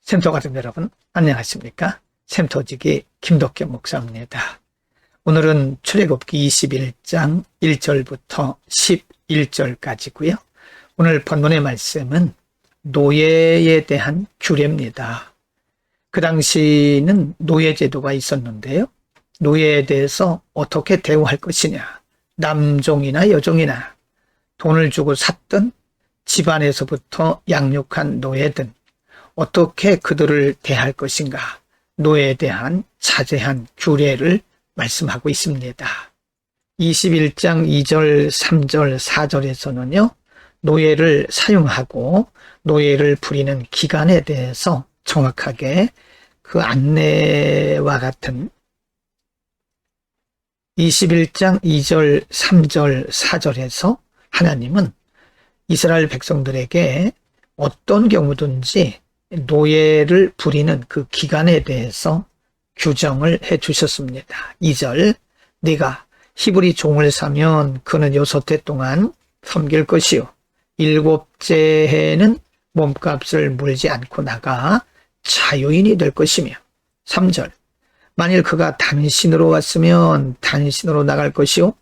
샘터 가족 여러분 안녕하십니까? 샘터지기 김덕겸 목사입니다. 오늘은 출애굽기 21장 1절부터 11절까지고요. 오늘 본문의 말씀은 노예에 대한 규례입니다. 그 당시는 노예제도가 있었는데요. 노예에 대해서 어떻게 대우할 것이냐, 남종이나 여종이나 돈을 주고 샀던 집안에서부터 양육한 노예든 어떻게 그들을 대할 것인가, 노예에 대한 자세한 규례를 말씀하고 있습니다. 21장 2절, 3절, 4절에서는요. 노예를 사용하고 노예를 부리는 기간에 대해서 정확하게 그 안내와 같은 21장 2절, 3절, 4절에서 하나님은 이스라엘 백성들에게 어떤 경우든지 노예를 부리는 그 기간에 대해서 규정을 해 주셨습니다. 2절, 네가 히브리 종을 사면 그는 6해 동안 섬길 것이요 7째 해에는 몸값을 물지 않고 나가 자유인이 될 것이며 3절, 만일 그가 단신으로 왔으면 단신으로 나갈 것이요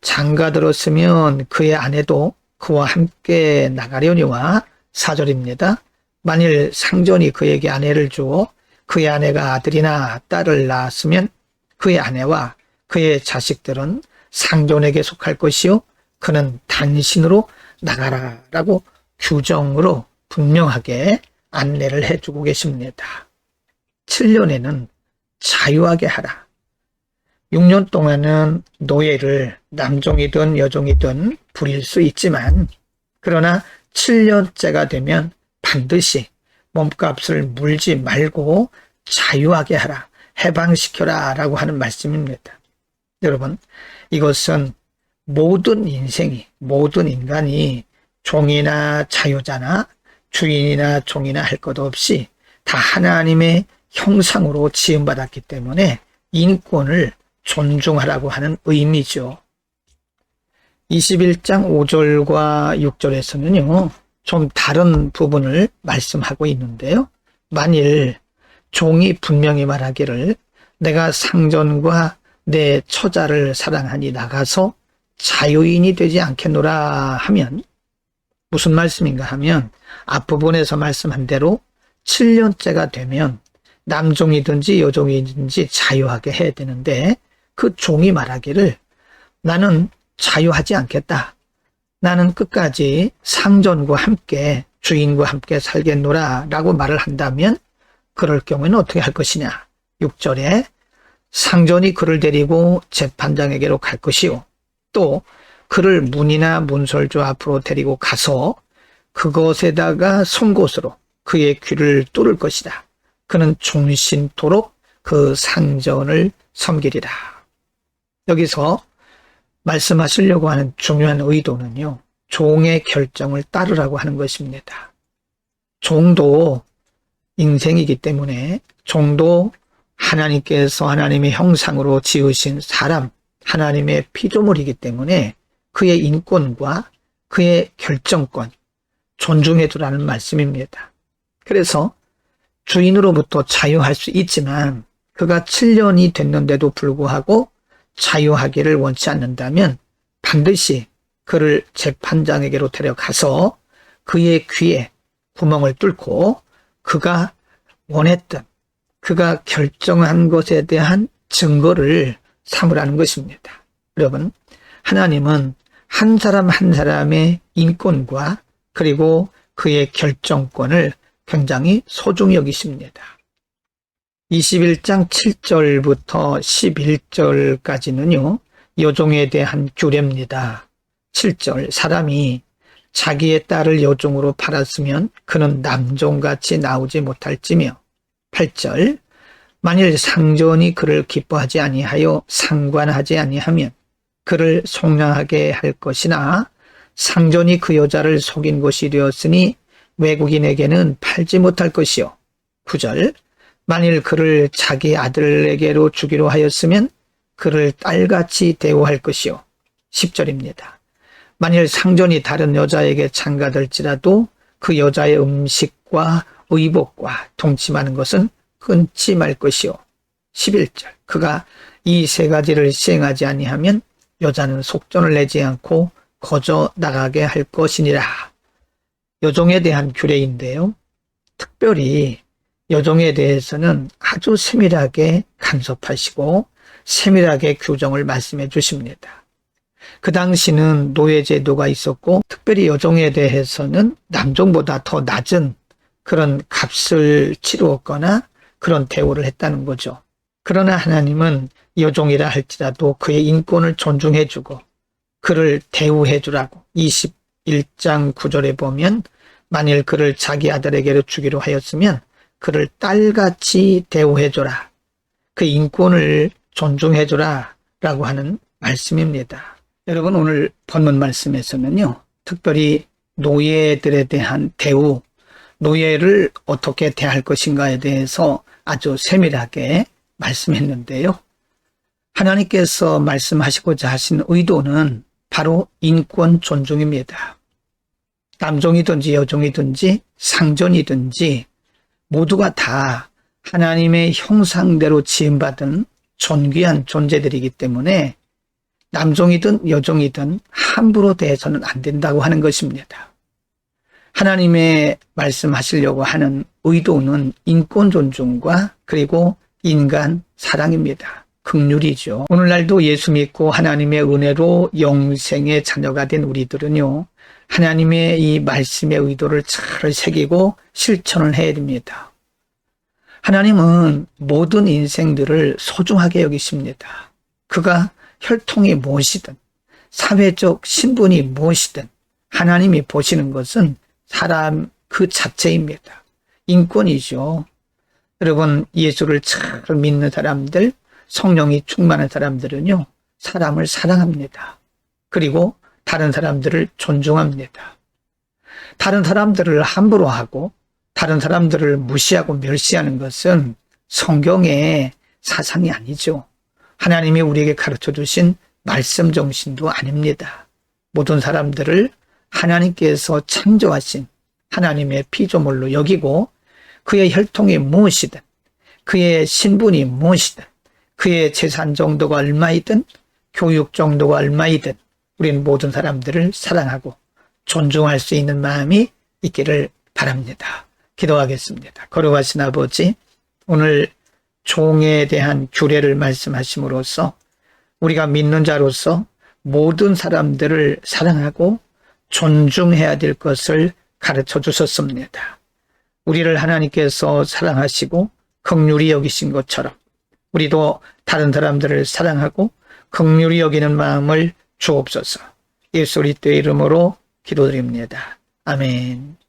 장가 들었으면 그의 아내도 그와 함께 나가려니와 4절입니다. 만일 상전이 그에게 아내를 주어 그의 아내가 아들이나 딸을 낳았으면 그의 아내와 그의 자식들은 상전에게 속할 것이요 그는 단신으로 나가라 라고 규정으로 분명하게 안내를 해주고 계십니다. 7년에는 자유하게 하라. 6년 동안은 노예를 남종이든 여종이든 부릴 수 있지만 그러나 7년째가 되면 반드시 몸값을 물지 말고 자유하게 하라, 해방시켜라 라고 하는 말씀입니다. 여러분, 이것은 모든 인생이, 모든 인간이 종이나 자유자나 주인이나 종이나 할 것 없이 다 하나님의 형상으로 지음받았기 때문에 인권을 존중하라고 하는 의미죠. 21장 5절과 6절에서는요. 좀 다른 부분을 말씀하고 있는데요. 만일 종이 분명히 말하기를 내가 상전과 내 처자를 사랑하니 나가서 자유인이 되지 않겠노라 하면 무슨 말씀인가 하면 앞부분에서 말씀한 대로 7년째가 되면 남종이든지 여종이든지 자유하게 해야 되는데 그 종이 말하기를 나는 자유하지 않겠다. 나는 끝까지 상전과 함께 주인과 함께 살겠노라 라고 말을 한다면 그럴 경우에는 어떻게 할 것이냐. 6절에 상전이 그를 데리고 재판장에게로 갈 것이요 또 그를 문이나 문설주 앞으로 데리고 가서 그것에다가 송곳으로 그의 귀를 뚫을 것이다. 그는 종신토록 그 상전을 섬기리라. 여기서 말씀하시려고 하는 중요한 의도는요. 종의 결정을 따르라고 하는 것입니다. 종도 인생이기 때문에 종도 하나님께서 하나님의 형상으로 지으신 사람, 하나님의 피조물이기 때문에 그의 인권과 그의 결정권 존중해 두라는 말씀입니다. 그래서 주인으로부터 자유할 수 있지만 그가 7년이 됐는데도 불구하고 자유하기를 원치 않는다면 반드시 그를 재판장에게로 데려가서 그의 귀에 구멍을 뚫고 그가 원했던, 그가 결정한 것에 대한 증거를 삼으라는 것입니다. 여러분, 하나님은 한 사람 한 사람의 인권과 그리고 그의 결정권을 굉장히 소중히 여기십니다. 21장 7절부터 11절까지는요. 여종에 대한 규례입니다. 7절, 사람이 자기의 딸을 여종으로 팔았으면 그는 남종같이 나오지 못할지며 8절, 만일 상전이 그를 기뻐하지 아니하여 상관하지 아니하면 그를 속량하게 할 것이나 상전이 그 여자를 속인 것이 되었으니 외국인에게는 팔지 못할 것이요 9절, 만일 그를 자기 아들에게로 주기로 하였으면 그를 딸같이 대우할 것이요 10절입니다. 만일 상전이 다른 여자에게 장가들지라도 그 여자의 음식과 의복과 동침하는 것은 끊지 말 것이요. 11절 그가 이 세 가지를 시행하지 아니하면 여자는 속전을 내지 않고 거저 나가게 할 것이니라. 여종에 대한 규례인데요. 특별히 여종에 대해서는 아주 세밀하게 간섭하시고 세밀하게 규정을 말씀해 주십니다. 그 당시는 노예제도가 있었고 특별히 여종에 대해서는 남종보다 더 낮은 그런 값을 치루었거나 그런 대우를 했다는 거죠. 그러나 하나님은 여종이라 할지라도 그의 인권을 존중해 주고 그를 대우해 주라고 21장 9절에 보면 만일 그를 자기 아들에게로 주기로 하였으면 그를 딸같이 대우해 줘라. 그 인권을 존중해 줘라 라고 하는 말씀입니다. 여러분 오늘 본문 말씀에서는요. 특별히 노예들에 대한 대우, 노예를 어떻게 대할 것인가에 대해서 아주 세밀하게 말씀했는데요. 하나님께서 말씀하시고자 하신 의도는 바로 인권 존중입니다. 남종이든지 여종이든지 상전이든지 모두가 다 하나님의 형상대로 지음받은 존귀한 존재들이기 때문에 남종이든 여종이든 함부로 대해서는 안 된다고 하는 것입니다. 하나님의 말씀하시려고 하는 의도는 인권 존중과 그리고 인간 사랑입니다. 긍휼이죠. 오늘날도 예수 믿고 하나님의 은혜로 영생의 자녀가 된 우리들은요. 하나님의 이 말씀의 의도를 잘 새기고 실천을 해야 됩니다. 하나님은 모든 인생들을 소중하게 여기십니다. 그가 혈통이 무엇이든 사회적 신분이 무엇이든 하나님이 보시는 것은 사람 그 자체입니다. 인권이죠. 여러분 예수를 잘 믿는 사람들, 성령이 충만한 사람들은요. 사람을 사랑합니다. 그리고 다른 사람들을 존중합니다. 다른 사람들을 함부로 하고 다른 사람들을 무시하고 멸시하는 것은 성경의 사상이 아니죠. 하나님이 우리에게 가르쳐 주신 말씀 정신도 아닙니다. 모든 사람들을 하나님께서 창조하신 하나님의 피조물로 여기고 그의 혈통이 무엇이든 그의 신분이 무엇이든 그의 재산 정도가 얼마이든 교육 정도가 얼마이든 우리는 모든 사람들을 사랑하고 존중할 수 있는 마음이 있기를 바랍니다. 기도하겠습니다. 거룩하신 아버지, 오늘 종에 대한 규례를 말씀하심으로써 우리가 믿는 자로서 모든 사람들을 사랑하고 존중해야 될 것을 가르쳐 주셨습니다. 우리를 하나님께서 사랑하시고 긍휼히 여기신 것처럼 우리도 다른 사람들을 사랑하고 긍휼히 여기는 마음을 주옵소서. 예수 그리스도의 이름으로 기도드립니다. 아멘.